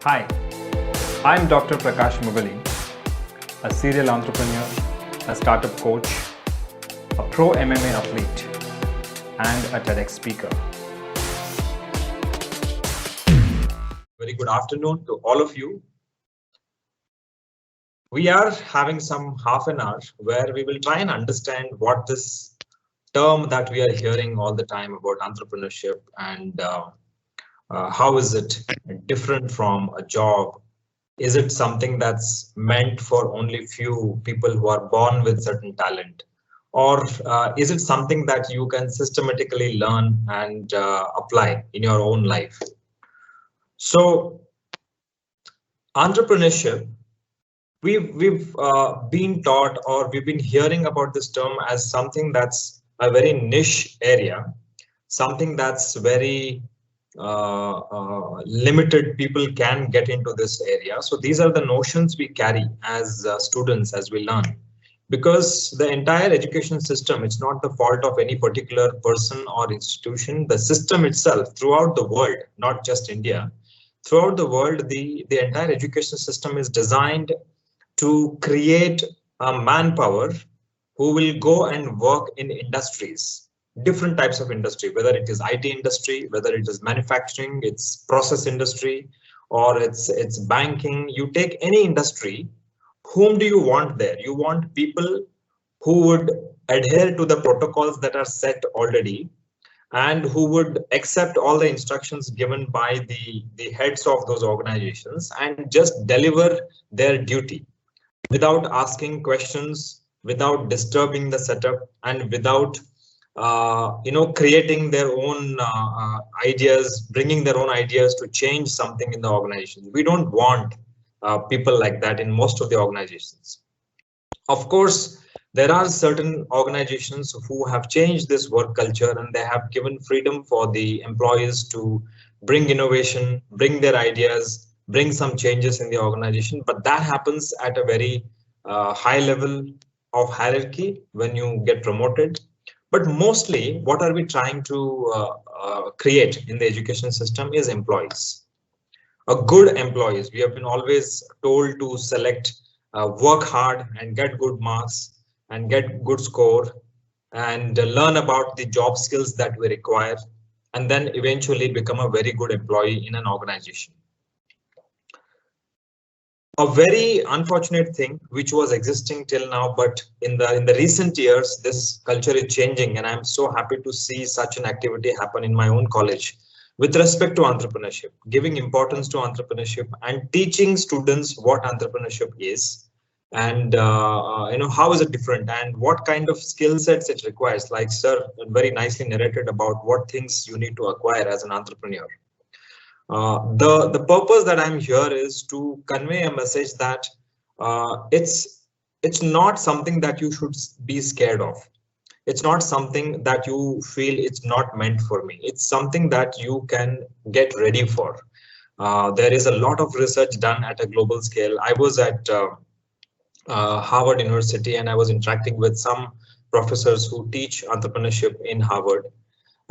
Hi, I'm Dr. Prakash Mugali, a serial entrepreneur, a startup coach, a Pro-MMA athlete, and a TEDx speaker. Very good afternoon to all of you. We are having some half an hour where we will try and understand what this term that we are hearing all the time about entrepreneurship and how is it different from a job? Is it something that's meant for only few people who are born with certain talent? Or is it something that you can systematically learn and apply in your own life? So entrepreneurship, we've been taught or we've been hearing about this term as something that's a very niche area, something that's very limited people can get into this area. So these are the notions we carry as students as we learn, because the entire education system, it's not the fault of any particular person or institution. The system itself throughout the world, not just India, throughout the world, the entire education system is designed to create a manpower who will go and work in industries, different types of industry, whether it is IT industry, whether it is manufacturing, it's process industry, or it's banking. You take any industry, whom do you want there? You want people who would adhere to the protocols that are set already and who would accept all the instructions given by the heads of those organizations and just deliver their duty without asking questions, without disturbing the setup, and without creating their own ideas, bringing their own ideas to change something in the organization. We don't want people like that in most of the organizations. Of course, there are certain organizations who have changed this work culture and they have given freedom for the employees to bring innovation, bring their ideas, bring some changes in the organization. But that happens at a very high level of hierarchy when you get promoted. But mostly, what are we trying to create in the education system is employees. A good employees. We have been always told to select, work hard and get good marks and get good score and learn about the job skills that we require, and then eventually become a very good employee in an organization. A very unfortunate thing which was existing till now, but in the recent years, this culture is changing, and I'm so happy to see such an activity happen in my own college with respect to entrepreneurship, giving importance to entrepreneurship and teaching students what entrepreneurship is and how is it different and what kind of skill sets it requires. Like sir very nicely narrated about what things you need to acquire as an entrepreneur. The purpose that I'm here is to convey a message that it's not something that you should be scared of. It's not something that you feel it's not meant for me. It's something that you can get ready for. There is a lot of research done at a global scale. I was at Harvard University and I was interacting with some professors who teach entrepreneurship in Harvard,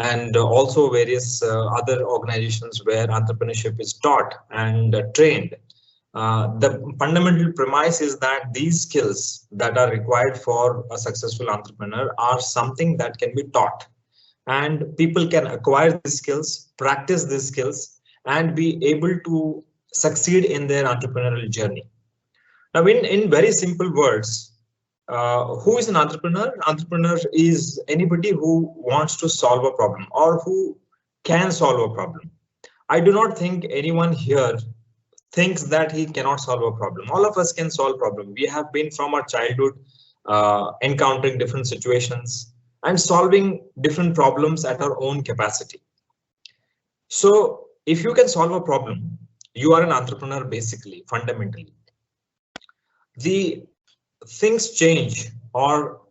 and also various other organizations where entrepreneurship is taught and trained. The fundamental premise is that these skills that are required for a successful entrepreneur are something that can be taught, and people can acquire these skills, practice these skills, and be able to succeed in their entrepreneurial journey. Now, in very simple words, who is an entrepreneur? Entrepreneur is anybody who wants to solve a problem or who can solve a problem. I do not think anyone here thinks that he cannot solve a problem. All of us can solve problem. We have been from our childhood encountering different situations and solving different problems at our own capacity. So if you can solve a problem, you are an entrepreneur basically, fundamentally. The things change or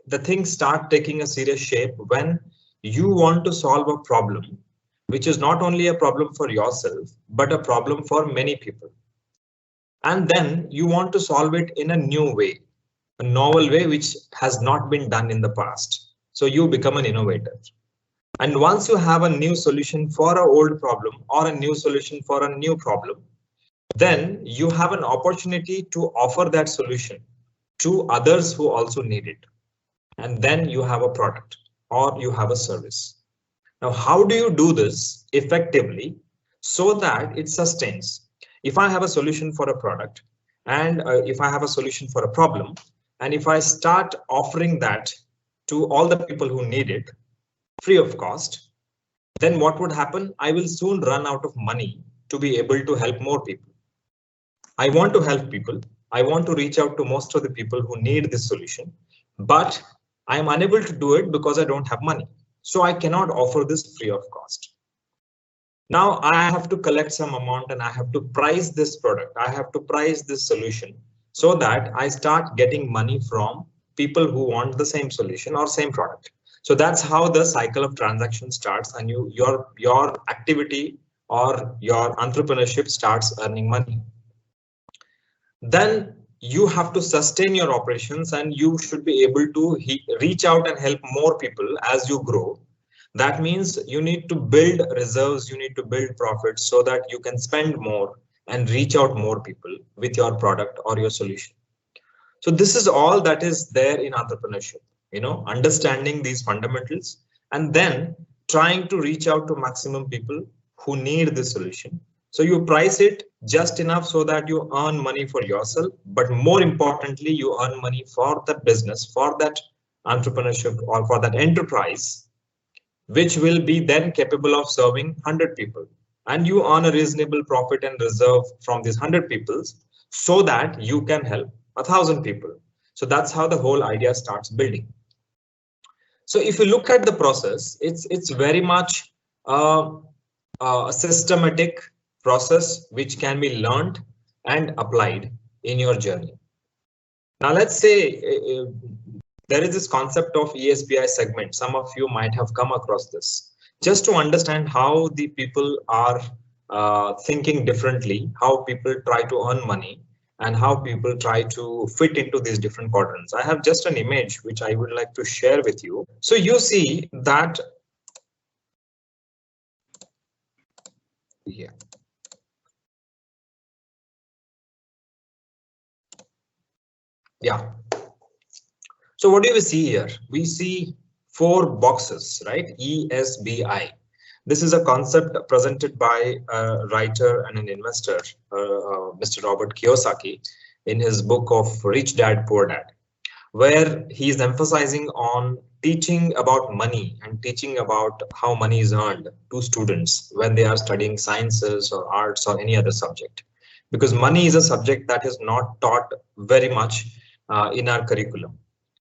the things start taking a serious shape when you want to solve a problem which is not only a problem for yourself but a problem for many people, and then you want to solve it in a new way, a novel way which has not been done in the past. So you become an innovator, and once you have a new solution for an old problem or a new solution for a new problem, then you have an opportunity to offer that solution to others who also need it. And then you have a product or you have a service. Now, how do you do this effectively so that it sustains? If I have a solution for a product and if I have a solution for a problem, and if I start offering that to all the people who need it free of cost, then what would happen? I will soon run out of money to be able to help more people. I want to help people. I want to reach out to most of the people who need this solution, but I am unable to do it because I don't have money. So I cannot offer this free of cost. Now I have to collect some amount and I have to price this product. I have to price this solution so that I start getting money from people who want the same solution or same product. So that's how the cycle of transaction starts, and your activity or your entrepreneurship starts earning money. Then you have to sustain your operations and you should be able to reach out and help more people as you grow. That means you need to build reserves, you need to build profits so that you can spend more and reach out more people with your product or your solution. So this is all that is there in entrepreneurship, understanding these fundamentals and then trying to reach out to maximum people who need this solution. So you price it just enough so that you earn money for yourself, but more importantly, you earn money for the business, for that entrepreneurship or for that enterprise, which will be then capable of serving 100 people. And you earn a reasonable profit and reserve from these 100 people so that you can help 1,000 people. So that's how the whole idea starts building. So if you look at the process, it's very much a systematic process which can be learned and applied in your journey. Now let's say there is this concept of ESBI segment. Some of you might have come across this. Just to understand how the people are thinking differently, how people try to earn money and how people try to fit into these different quadrants. I have just an image which I would like to share with you. So you see that here. Yeah. So what do we see here? We see 4 boxes, right? ESBI. This is a concept presented by a writer and an investor, Mr. Robert Kiyosaki, in his book of Rich Dad, Poor Dad, where he is emphasizing on teaching about money and teaching about how money is earned to students when they are studying sciences or arts or any other subject. Because money is a subject that is not taught very much in our curriculum.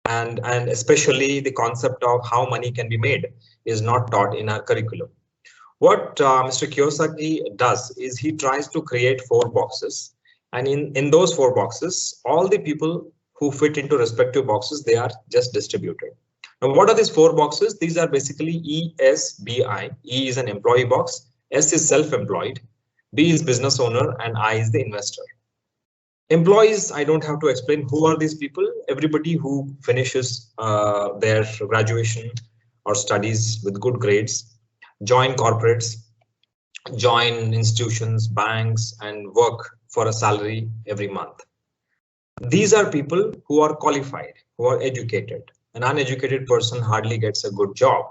And especially the concept of how money can be made is not taught in our curriculum. What Mr. Kiyosaki does is he tries to create 4 boxes, and in those 4 boxes, all the people who fit into respective boxes, they are just distributed. Now, what are these 4 boxes? These are basically ESBI. E is an employee box, S is self-employed, B is business owner, and I is the investor. Employees, I don't have to explain who are these people. Everybody who finishes their graduation or studies with good grades, join corporates, join institutions, banks, and work for a salary every month. These are people who are qualified, who are educated. An uneducated person hardly gets a good job.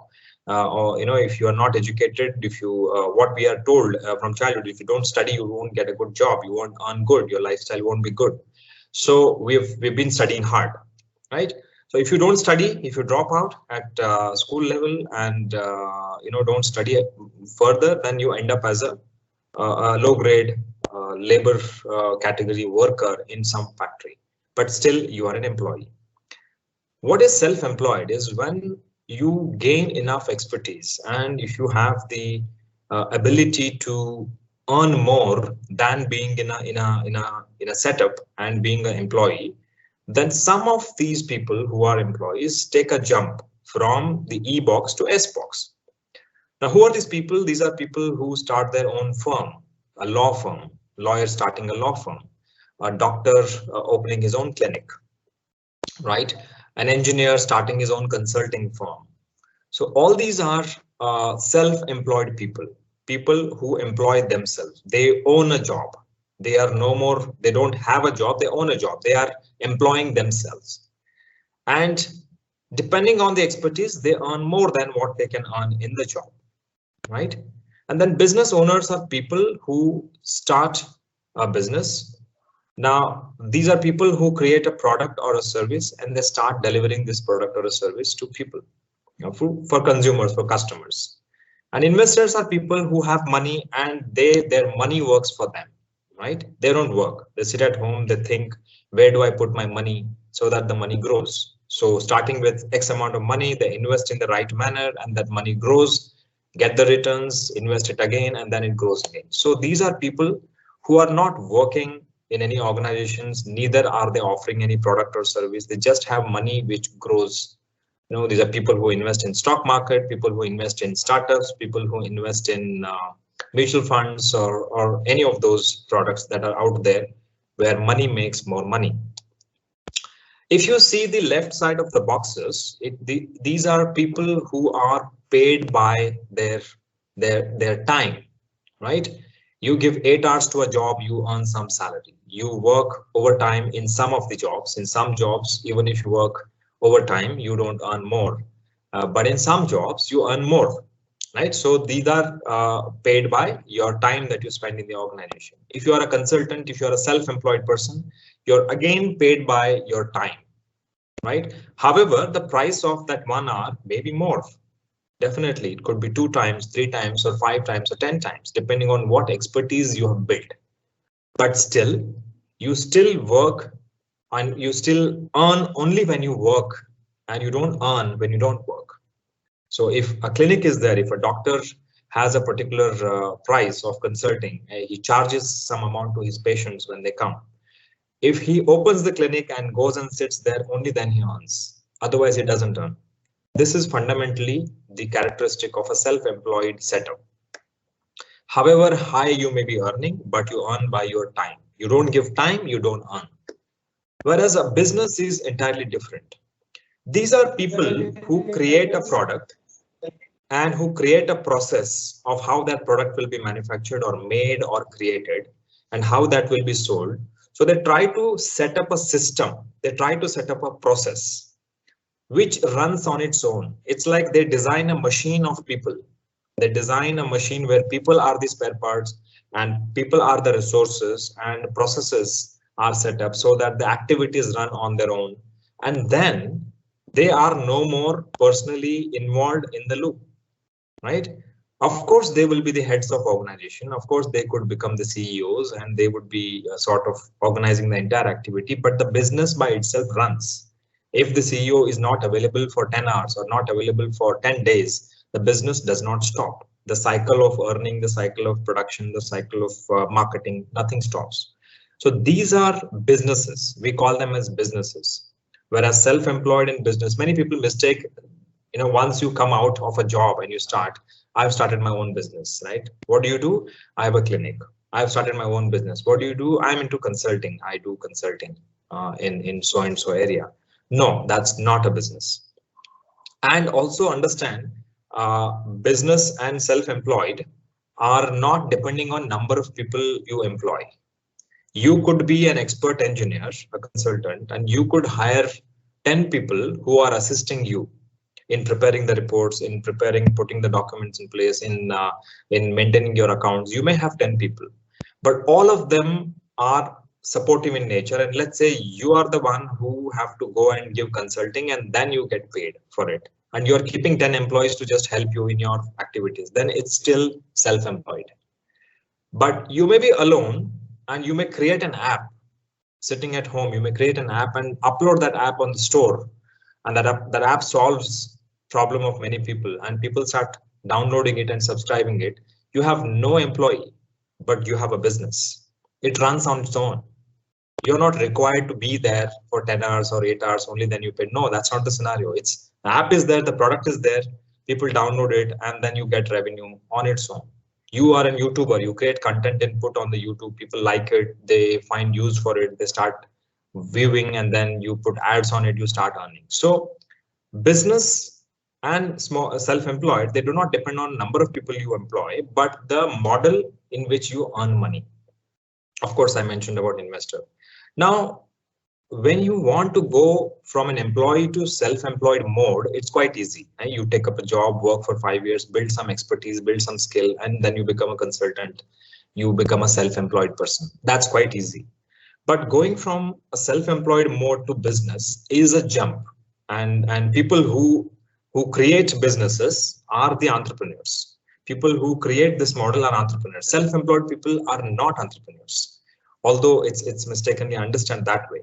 Or if you are not educated, if you what we are told from childhood, if you don't study, you won't get a good job, you won't earn good, your lifestyle won't be good. So we've been studying hard, right? So if you don't study, if you drop out at school level and don't study further, then you end up as a low grade labor category worker in some factory, but still you are an employee. What is self-employed is when you gain enough expertise and if you have the ability to earn more than being in a setup and being an employee, then some of these people who are employees take a jump from the E box to S box. Now, who are these people? These are people who start their own firm, a law firm, lawyer starting a law firm, a doctor opening his own clinic, right? An engineer starting his own consulting firm. So all these are self-employed people, people who employ themselves. They own a job. They are no more, they don't have a job, they own a job. They are employing themselves. And depending on the expertise, they earn more than what they can earn in the job, right? And then business owners are people who start a business. Now, these are people who create a product or a service and they start delivering this product or a service to people, for consumers, for customers. And investors are people who have money and their money works for them, right? They don't work. They sit at home, they think, where do I put my money so that the money grows? So starting with X amount of money, they invest in the right manner and that money grows, get the returns, invest it again, and then it grows again. So these are people who are not working in any organizations, neither are they offering any product or service. They just have money which grows. These are people who invest in stock market, people who invest in startups, people who invest in mutual funds or any of those products that are out there where money makes more money. If you see the left side of the boxes, these are people who are paid by their time, right? You give 8 hours to a job, you earn some salary. You work overtime in some of the jobs. In some jobs, even if you work overtime, you don't earn more. But in some jobs, you earn more, right? So these are paid by your time that you spend in the organization. If you are a consultant, if you are a self-employed person, you're again paid by your time, right? However, the price of that 1 hour may be more. Definitely, it could be 2 times, 3 times, or 5 times, or 10 times, depending on what expertise you have built. But still, you still work and you still earn only when you work, and you don't earn when you don't work. So if a clinic is there, if a doctor has a particular price of consulting, he charges some amount to his patients when they come. If he opens the clinic and goes and sits there, only then he earns. Otherwise, he doesn't earn. This is fundamentally the characteristic of a self-employed setup. However high you may be earning, but you earn by your time. You don't give time, you don't earn. Whereas a business is entirely different. These are people who create a product and who create a process of how that product will be manufactured or made or created and how that will be sold. So they try to set up a system. They try to set up a process which runs on its own. It's like they design a machine of people. They design a machine where people are the spare parts and people are the resources and processes are set up so that the activities run on their own. And then they are no more personally involved in the loop, right? Of course, they will be the heads of organization. Of course, they could become the CEOs and they would be sort of organizing the entire activity, but the business by itself runs. If the CEO is not available for 10 hours or not available for 10 days, the business does not stop. The cycle of earning, the cycle of production, the cycle of marketing, nothing stops. So these are businesses. We call them as businesses. Whereas self-employed in business, many people mistake, once you come out of a job and you start, I've started my own business, right? What do? I have a clinic. I've started my own business. What do? I'm into consulting. I do consulting in so and so area. No, that's not a business. And also understand business and self-employed are not depending on number of people you employ. You could be an expert engineer, a consultant, and you could hire 10 people who are assisting you in preparing the reports, in putting the documents in place, in maintaining your accounts. You may have 10 people, but all of them are supportive in nature. And let's say you are the one who have to go and give consulting and then you get paid for it. And you're keeping 10 employees to just help you in your activities. Then it's still self-employed. But you may be alone and you may create an app sitting at home. You may create an app and upload that app on the store. And that app solves problem of many people and people start downloading it and subscribing it. You have no employee, but you have a business. It runs on its own. You're not required to be there for 10 hours or 8 hours, only then you pay. No, that's not the scenario. It's the app is there, the product is there, people download it, and then you get revenue on its own. You are a YouTuber, you create content and put on the YouTube, people like it, they find use for it, they start viewing, and then you put ads on it, you start earning. So business and small self-employed, they do not depend on number of people you employ, but the model in which you earn money. Of course, I mentioned about investor. Now, when you want to go from an employee to self-employed mode, it's quite easy. And you take up a job, work for 5 years, build some expertise, build some skill, and then you become a consultant. You become a self-employed person. That's quite easy. But going from a self-employed mode to business is a jump. And people who create businesses are the entrepreneurs. People who create this model are entrepreneurs. Self-employed people are not entrepreneurs, although it's mistakenly understood that way.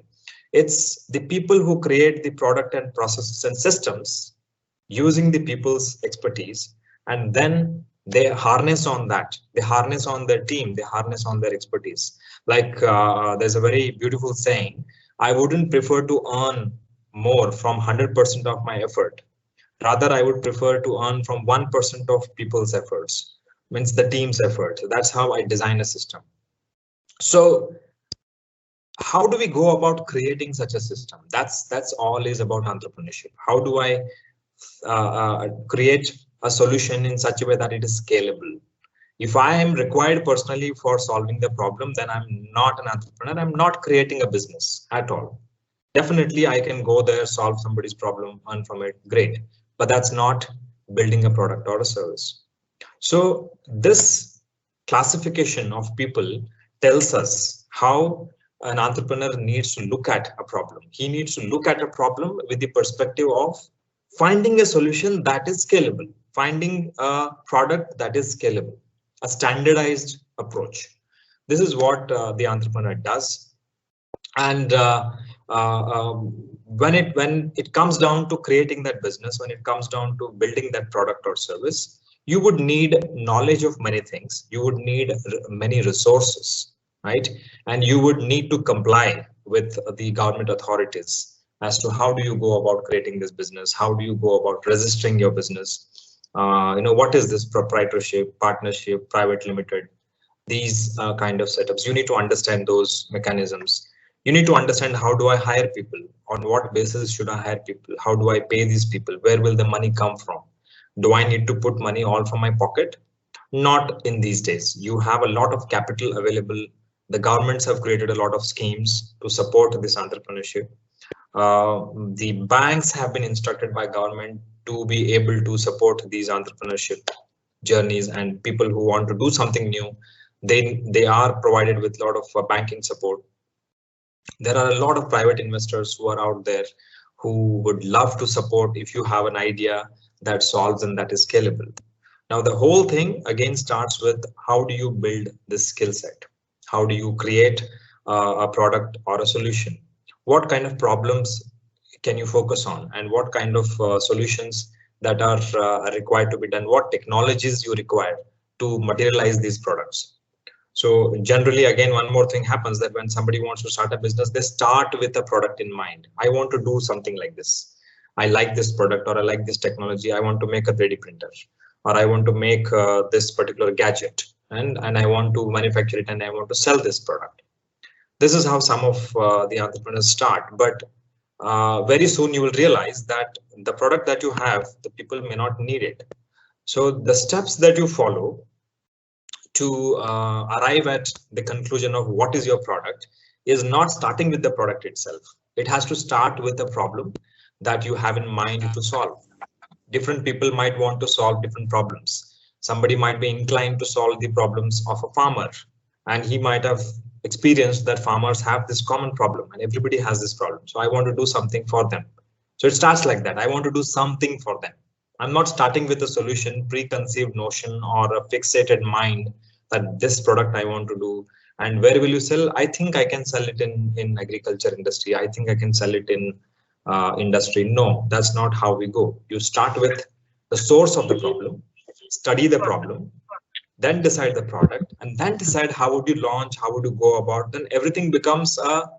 It's the people who create the product and processes and systems using the people's expertise, and then they harness on that. They harness on their team. They harness on their expertise. Like there's a very beautiful saying, I wouldn't prefer to earn more from 100% of my effort. Rather, I would prefer to earn from 1% of people's efforts, means the team's effort. So that's how I design a system. So how do we go about creating such a system? That's all is about entrepreneurship. How do I create a solution in such a way that it is scalable? If I am required personally for solving the problem, then I'm not an entrepreneur. I'm not creating a business at all. Definitely, I can go there, solve somebody's problem, earn from it, great. But that's not building a product or a service. So this classification of people tells us how an entrepreneur needs to look at a problem. He needs to look at a problem with the perspective of finding a solution that is scalable, finding a product that is scalable, a standardized approach. This is what the entrepreneur does. And when it comes down to creating that business, when it comes down to building that product or service, you would need knowledge of many things. You would need many resources, right? And you would need to comply with the government authorities as to how do you go about creating this business? How do you go about registering your business? What is this proprietorship, partnership, private limited? These kind of setups. You need to understand those mechanisms. You need to understand, how do I hire people? On what basis should I hire people? How do I pay these people? Where will the money come from? Do I need to put money all from my pocket? Not in these days. You have a lot of capital available. The governments have created a lot of schemes to support this entrepreneurship. The banks have been instructed by government to be able to support these entrepreneurship journeys, and people who want to do something new, they are provided with a lot of banking support. There are a lot of private investors who are out there who would love to support if you have an idea that solves and that is scalable. Now, the whole thing again starts with, how do you build this skill set? How do you create a product or a solution? What kind of problems can you focus on, and what kind of solutions that are required to be done? What technologies you require to materialize these products? So generally, again, one more thing happens, that when somebody wants to start a business, they start with a product in mind. I want to do something like this. I like this product, or I like this technology. I want to make a 3D printer, or I want to make this particular gadget, and I want to manufacture it, and I want to sell this product. This is how some of the entrepreneurs start. But very soon you will realize that the product that you have, the people may not need it. So the steps that you follow to arrive at the conclusion of what is your product is not starting with the product itself. It has to start with a problem that you have in mind to solve. Different people might want to solve different problems. Somebody might be inclined to solve the problems of a farmer, and he might have experienced that farmers have this common problem, and everybody has this problem. So I want to do something for them. So it starts like that. I want to do something for them. I'm not starting with a solution, preconceived notion, or a fixated mind that this product I want to do. And where will you sell? I think I can sell it in agriculture industry. I think I can sell it in industry. No, that's not how we go. You start with the source of the problem, study the problem, then decide the product, and then decide how would you launch, how would you go about. Then everything becomes a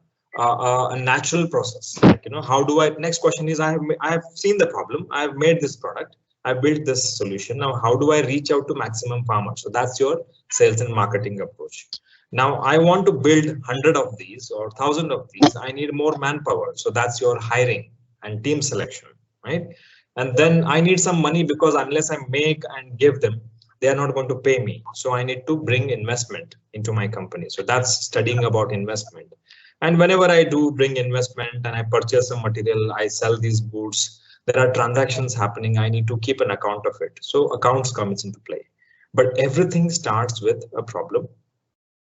natural process. Like, how do I? Next question is, I have seen the problem. I have made this product. I built this solution. Now, how do I reach out to maximum farmers? So that's your sales and marketing approach. Now, I want to build 100 of these or 1,000 of these. I need more manpower. So that's your hiring and team selection, right? And then I need some money, because unless I make and give them, they are not going to pay me. So I need to bring investment into my company. So that's studying about investment. And whenever I do bring investment and I purchase some material, I sell these goods, there are transactions happening. I need to keep an account of it. So accounts comes into play. But everything starts with a problem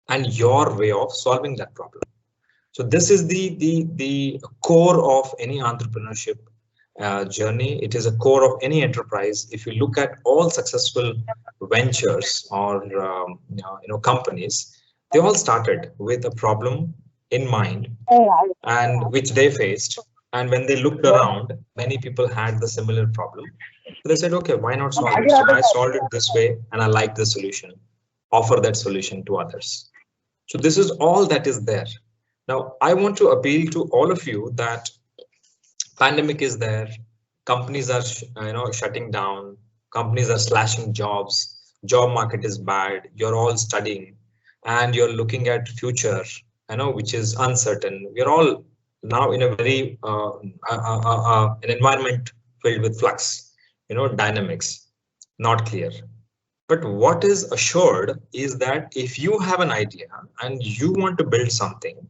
and your way of solving that problem. So this is the core of any entrepreneurship journey. It is a core of any enterprise. If you look at all successful ventures or companies, they all started with a problem in mind and which they faced. And when they looked around, many people had the similar problem. So they said, okay, why not solve it? So I solved it this way and I like the solution. Offer that solution to others. So this is all that is there. Now, I want to appeal to all of you that pandemic is there. Companies are, shutting down. Companies are slashing jobs. Job market is bad. You're all studying, and you're looking at future, which is uncertain. We're all now in a very an environment filled with flux, dynamics, not clear. But what is assured is that if you have an idea and you want to build something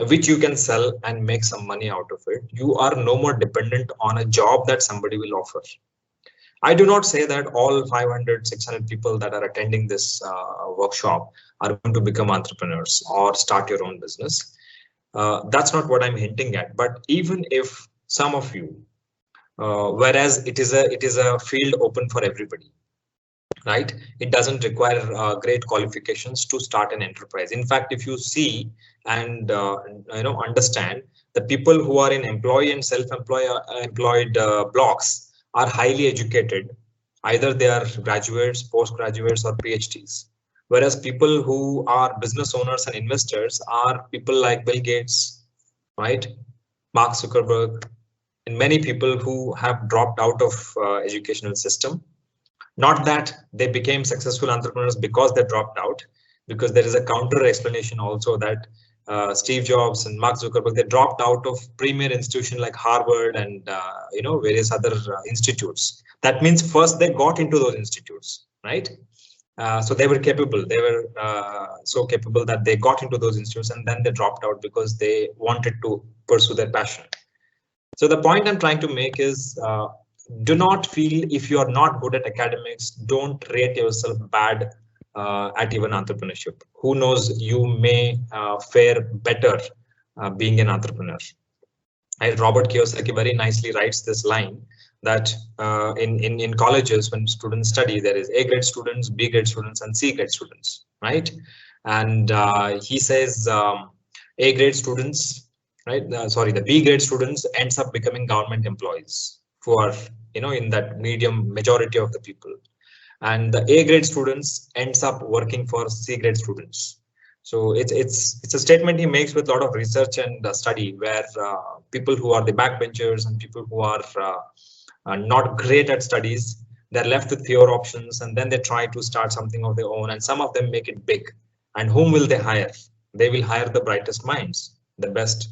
which you can sell and make some money out of it, you are no more dependent on a job that somebody will offer. I do not say that all 500, 600 people that are attending this workshop are going to become entrepreneurs or start your own business. That's not what I'm hinting at. But even if some of you, whereas it is a field open for everybody, right? It doesn't require great qualifications to start an enterprise. In fact, if you see and understand, the people who are in employee and self-employed blocks are highly educated. Either they are graduates, postgraduates, or PhDs. Whereas people who are business owners and investors are people like Bill Gates, right? Mark Zuckerberg, and many people who have dropped out of educational system. Not that they became successful entrepreneurs because they dropped out, because there is a counter explanation also that Steve Jobs and Mark Zuckerberg, they dropped out of premier institution like Harvard and various other institutes. That means first they got into those institutes, right? So they were capable. They were so capable that they got into those institutes and then they dropped out because they wanted to pursue their passion. So the point I'm trying to make is, do not feel if you are not good at academics, don't rate yourself bad at even entrepreneurship. Who knows, you may fare better being an entrepreneur. Robert Kiyosaki very nicely writes this line that in colleges, when students study, there is A grade students, B grade students, and C grade students, right? And he says A grade students, right? The B grade students ends up becoming government employees for, in that medium majority of the people. And the A grade students ends up working for C grade students. So it's a statement he makes with a lot of research and study, where people who are the backbenchers and people who are not great at studies, they're left with fewer options, and then they try to start something of their own, and some of them make it big. And whom will they hire? They will hire the brightest minds, the best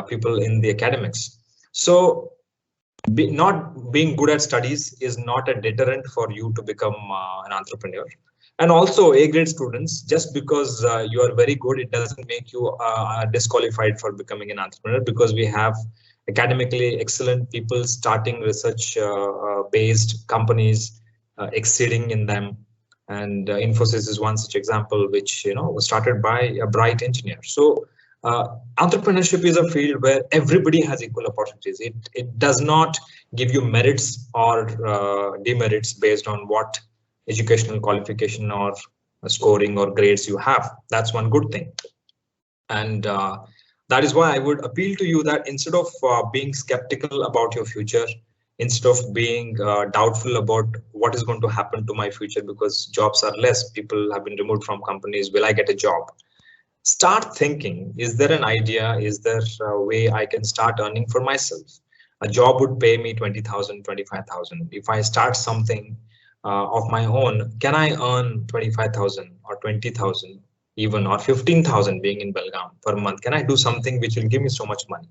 people in the academics. So not being good at studies is not a deterrent for you to become an entrepreneur. And also A grade students, just because you are very good, it doesn't make you disqualified for becoming an entrepreneur, because we have academically excellent people starting research based companies, exceeding in them. And Infosys is one such example, which was started by a bright engineer. So entrepreneurship is a field where everybody has equal opportunities. It does not give you merits or demerits based on what educational qualification or scoring or grades you have. That's one good thing. And that is why I would appeal to you that instead of being skeptical about your future, instead of being doubtful about what is going to happen to my future because jobs are less, people have been removed from companies, will I get a job? Start thinking, is there an idea? Is there a way I can start earning for myself? A job would pay me 20,000, 25,000. If I start something of my own, can I earn 25,000 or 20,000 even, or 15,000 being in Belgaum per month? Can I do something which will give me so much money?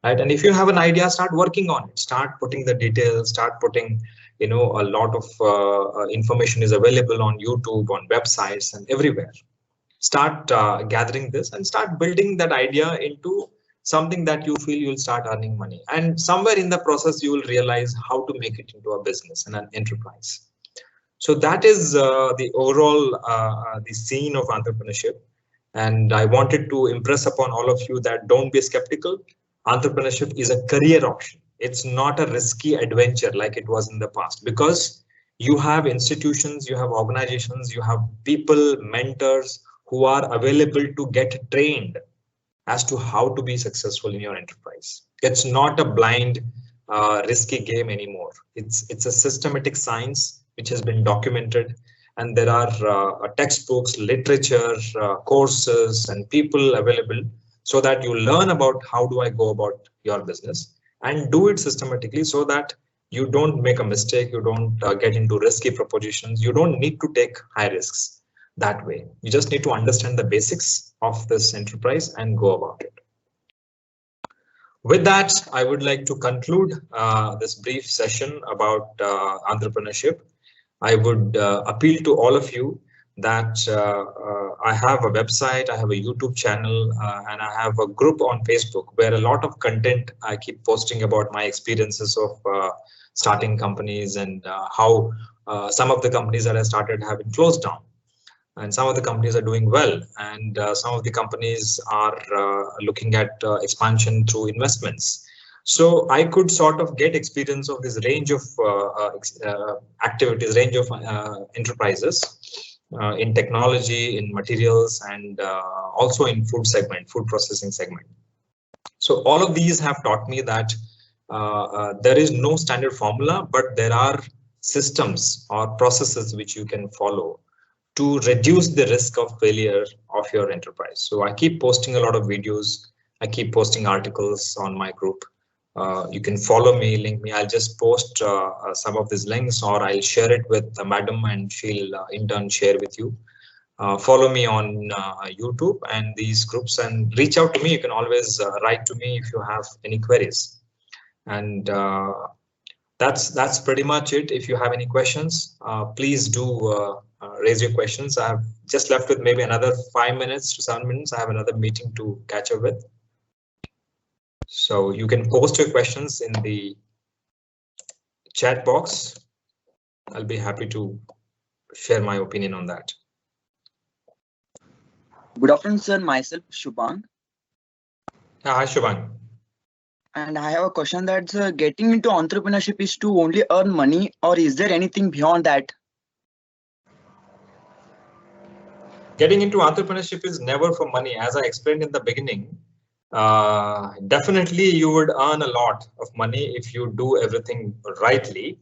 Right? And if you have an idea, start working on it. Start putting the details, start putting a lot of information is available on YouTube, on websites, and everywhere. Start gathering this and start building that idea into something that you feel you'll start earning money. And somewhere in the process, you will realize how to make it into a business and an enterprise. So that is the overall the scene of entrepreneurship. And I wanted to impress upon all of you that don't be skeptical. Entrepreneurship is a career option. It's not a risky adventure like it was in the past, because you have institutions, you have organizations, you have people, mentors who are available to get trained as to how to be successful in your enterprise. It's not a blind, risky game anymore. It's a systematic science which has been documented, and there are textbooks, literature, courses, and people available so that you learn about how do I go about your business and do it systematically, so that you don't make a mistake, you don't get into risky propositions, you don't need to take high risks that way. You just need to understand the basics of this enterprise and go about it. With that, I would like to conclude this brief session about entrepreneurship. I would appeal to all of you that I have a website, I have a YouTube channel, and I have a group on Facebook where a lot of content I keep posting about my experiences of starting companies and how some of the companies that I started have been closed down. And some of the companies are doing well, and some of the companies are looking at expansion through investments. So I could sort of get experience of this range of activities, range of enterprises in technology, in materials, and also in food processing segment. So all of these have taught me that there is no standard formula, but there are systems or processes which you can follow to reduce the risk of failure of your enterprise. So I keep posting a lot of videos. I keep posting articles on my group. You can follow me, link me. I'll just post some of these links, or I'll share it with the madam and she'll in turn share with you. Follow me on YouTube and these groups, and reach out to me. You can always write to me if you have any queries. And that's pretty much it. If you have any questions, please do raise your questions. I've just left with maybe another 5 minutes to 7 minutes. I have another meeting to catch up with. So you can post your questions in the chat box. I'll be happy to share my opinion on that. Good afternoon, sir. Myself, Shubhang. Hi, Shubhang. And I have a question that getting into entrepreneurship is to only earn money, or is there anything beyond that? Getting into entrepreneurship is never for money. As I explained in the beginning, definitely you would earn a lot of money if you do everything rightly.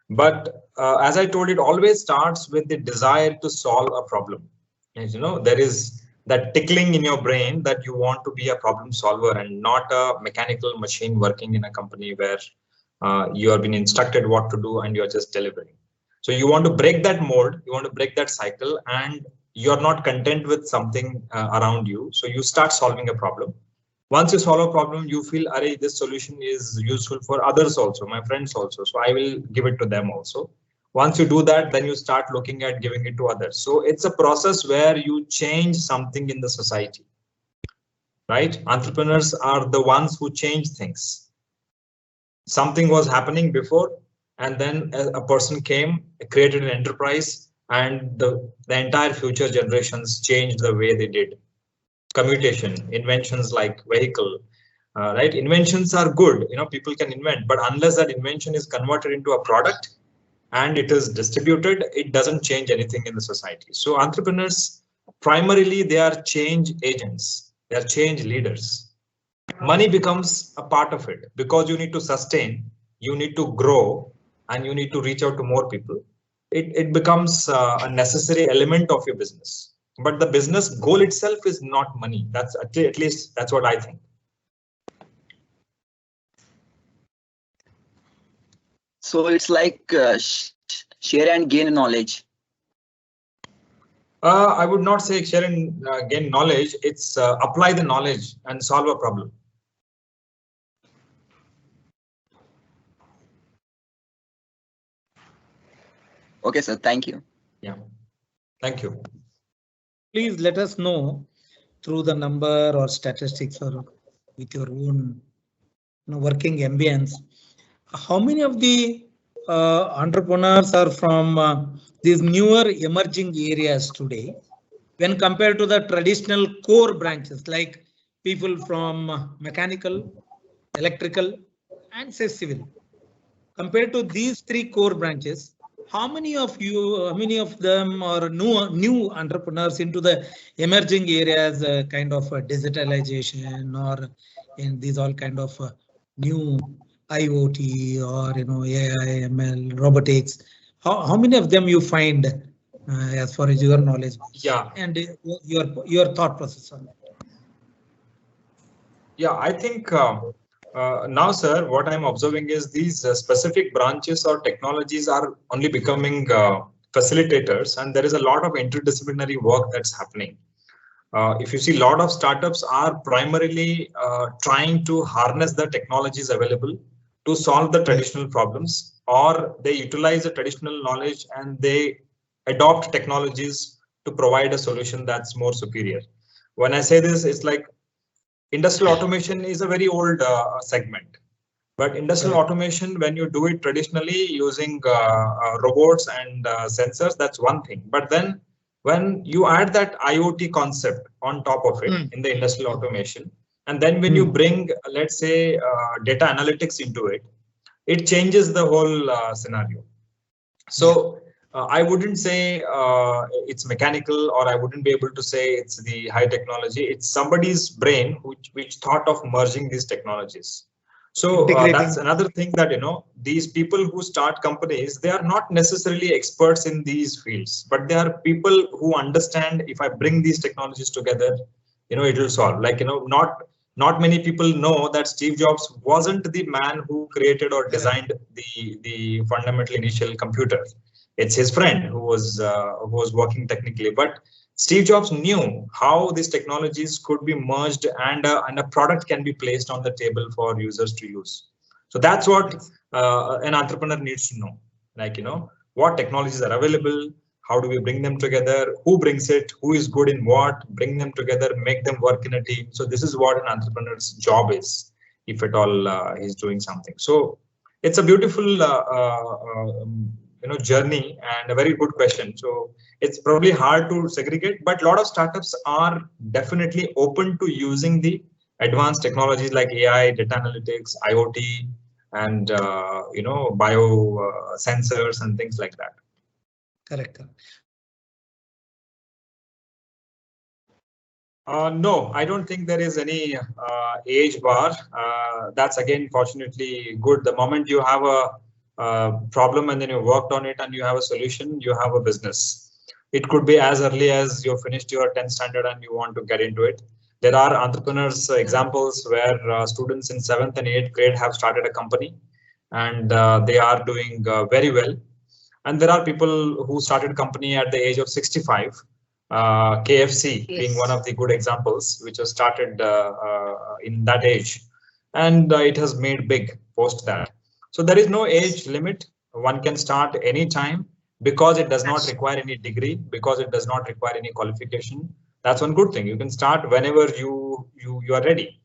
But as I told, it always starts with the desire to solve a problem. And, there is that tickling in your brain that you want to be a problem solver and not a mechanical machine working in a company where you have been instructed what to do and you're just delivering. So you want to break that mold, you want to break that cycle, and you're not content with something around you. So you start solving a problem. Once you solve a problem, you feel, Arey, this solution is useful for others also, my friends also. So I will give it to them also. Once you do that, then you start looking at giving it to others. So it's a process where you change something in the society, right? Entrepreneurs are the ones who change things. Something was happening before, and then a person came, created an enterprise, and the entire future generations changed the way they did. Commutation, inventions like vehicle, right? Inventions are good, people can invent, but unless that invention is converted into a product and it is distributed, it doesn't change anything in the society. So entrepreneurs, primarily, they are change agents, they are change leaders. Money becomes a part of it because you need to sustain, you need to grow, and you need to reach out to more people. It becomes a necessary element of your business. But the business goal itself is not money. That's at least that's what I think. So it's like share and gain knowledge. I would not say share and gain knowledge. It's apply the knowledge and solve a problem. Okay, sir. Thank you. Yeah. Thank you. Please let us know through the number or statistics or with your own working ambience, how many of the entrepreneurs are from these newer emerging areas today when compared to the traditional core branches like people from mechanical, electrical, and say civil. Compared to these three core branches, how many of them are new entrepreneurs into the emerging areas, kind of digitalization or in these all kind of new IoT or AI, ML, robotics? How many of them you find as far as your knowledge? Yeah. And your thought process on that. Yeah, I think now, sir, what I'm observing is these specific branches or technologies are only becoming facilitators, and there is a lot of interdisciplinary work that's happening. If you see, a lot of startups are primarily trying to harness the technologies available to solve the traditional problems, or they utilize the traditional knowledge and they adopt technologies to provide a solution that's more superior. When I say this, it's like industrial automation is a very old segment, but industrial automation, when you do it traditionally using robots and sensors, that's one thing. But then when you add that IoT concept on top of it in the industrial automation, and then when you bring, let's say, data analytics into it, it changes the whole scenario. So I wouldn't say it's mechanical, or I wouldn't be able to say it's the high technology. It's somebody's brain which thought of merging these technologies. So that's another thing that, these people who start companies, they are not necessarily experts in these fields, but they are people who understand if I bring these technologies together, it will solve. Like, not many people know that Steve Jobs wasn't the man who created or designed the fundamental initial computer. It's his friend who was working technically. But Steve Jobs knew how these technologies could be merged and a product can be placed on the table for users to use. So that's what an entrepreneur needs to know. Like, what technologies are available, how do we bring them together, who brings it, who is good in what, bring them together, make them work in a team. So this is what an entrepreneur's job is, if at all he's doing something. So it's a beautiful journey and a very good question. So it's probably hard to segregate, but a lot of startups are definitely open to using the advanced technologies like AI, data analytics, IoT, and bio sensors and things like that. Correct. No, I don't think there is any age bar. That's again, fortunately, good. The moment you have a problem and then you worked on it and you have a solution, you have a business. It could be as early as you finished your 10th standard and you want to get into it. There are entrepreneurs examples where students in 7th and 8th grade have started a company and they are doing very well. And there are people who started a company at the age of 65. KFC being one of the good examples, which was started in that age, and it has made big post that. So there is no age limit. One can start anytime because it does not require any degree, because it does not require any qualification. That's one good thing. You can start whenever you are ready.